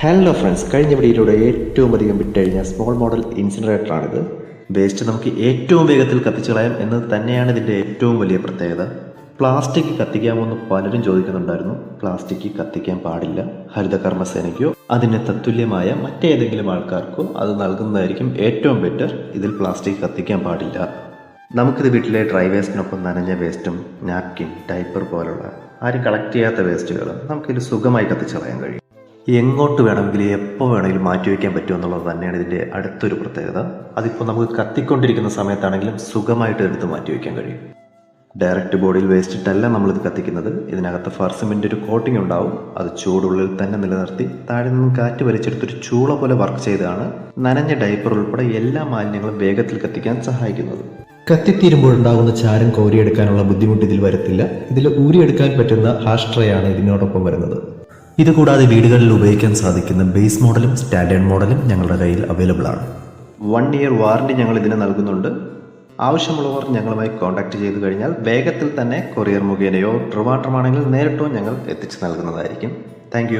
Hello friends, കഴിഞ്ഞ വീഡിയോയിലൂടെ ഏറ്റവും അധികം വിറ്റഴിഞ്ഞ സ്മോൾ മോഡൽ ഇൻസിനറേറ്ററാണിത്. വേസ്റ്റ് നമുക്ക് ഏറ്റവും വേഗത്തിൽ കത്തിച്ചു കളയാം എന്നത് തന്നെയാണ് ഇതിൻ്റെ ഏറ്റവും വലിയ പ്രത്യേകത. പ്ലാസ്റ്റിക് കത്തിക്കാമെന്ന് പലരും ചോദിക്കുന്നുണ്ടായിരുന്നു. പ്ലാസ്റ്റിക് കത്തിക്കാൻ പാടില്ല. ഹരിതകർമ്മസേനയ്ക്കോ അതിന് തത്തുല്യമായ മറ്റേതെങ്കിലും ആൾക്കാർക്കോ അത് നൽകുന്നതായിരിക്കും ഏറ്റവും ബെറ്റർ. ഇതിൽ പ്ലാസ്റ്റിക് കത്തിക്കാൻ പാടില്ല. നമുക്കിത് വീട്ടിലെ ഡ്രൈ വേസ്റ്റിനൊപ്പം നനഞ്ഞ വേസ്റ്റും നാപ്കിൻ, ഡൈപ്പർ പോലുള്ള ആരും കളക്ട് ചെയ്യാത്ത വേസ്റ്റുകൾ നമുക്കിത് സുഖമായി കത്തിച്ചു കളയാൻ കഴിയും. എങ്ങോട്ട് വേണമെങ്കിലും എപ്പോൾ വേണമെങ്കിലും മാറ്റിവെക്കാൻ പറ്റും എന്നുള്ളത് തന്നെയാണ് ഇതിൻ്റെ അടുത്തൊരു പ്രത്യേകത. അതിപ്പോൾ നമുക്ക് കത്തിക്കൊണ്ടിരിക്കുന്ന സമയത്താണെങ്കിലും സുഖമായിട്ട് എടുത്ത് മാറ്റിവെക്കാൻ കഴിയും. ഡയറക്റ്റ് ബോഡിയിൽ വേസ്റ്റ് ഇട്ടല്ല നമ്മളിത് കത്തിക്കുന്നത്. ഇതിനകത്ത് ഫർസിമെൻ്റ് ഒരു കോട്ടിംഗ് ഉണ്ടാവും. അത് ചൂടുള്ളിൽ തന്നെ നിലനിർത്തി താഴെ നിന്നും കാറ്റ് വലിച്ചെടുത്തൊരു ചൂള പോലെ വർക്ക് ചെയ്താണ് നനഞ്ഞ ഡൈപ്പർ ഉൾപ്പെടെ എല്ലാ മാലിന്യങ്ങളും വേഗത്തിൽ കത്തിക്കാൻ സഹായിക്കുന്നത്. കത്തിത്തീരുമ്പോഴുണ്ടാകുന്ന ചാരം കോരിയെടുക്കാനുള്ള ബുദ്ധിമുട്ട് ഇതിൽ വരത്തില്ല. ഇതിൽ ഊരിയെടുക്കാൻ പറ്റുന്ന ഹാഷ് ട്രേ ആണ് ഇതിനോടൊപ്പം വരുന്നത്. ഇതുകൂടാതെ വീടുകളിൽ ഉപയോഗിക്കാൻ സാധിക്കുന്ന ബേസ് മോഡലും സ്റ്റാൻഡേർഡ് മോഡലും ഞങ്ങളുടെ കയ്യിൽ അവൈലബിൾ ആണ്. 1 ഇയർ വാറണ്ടി ഞങ്ങൾ ഇതിന് നൽകുന്നുണ്ട്. ആവശ്യമുള്ളവർ ഞങ്ങളുമായി കോൺടാക്ട് ചെയ്തു കഴിഞ്ഞാൽ വേഗത്തിൽ തന്നെ കൊറിയർ മുഖേനയോ ട്രിവാൻഡ്രം ആണെങ്കിൽ നേരിട്ടോ ഞങ്ങൾ എത്തിച്ചു നൽകുന്നതായിരിക്കും. താങ്ക്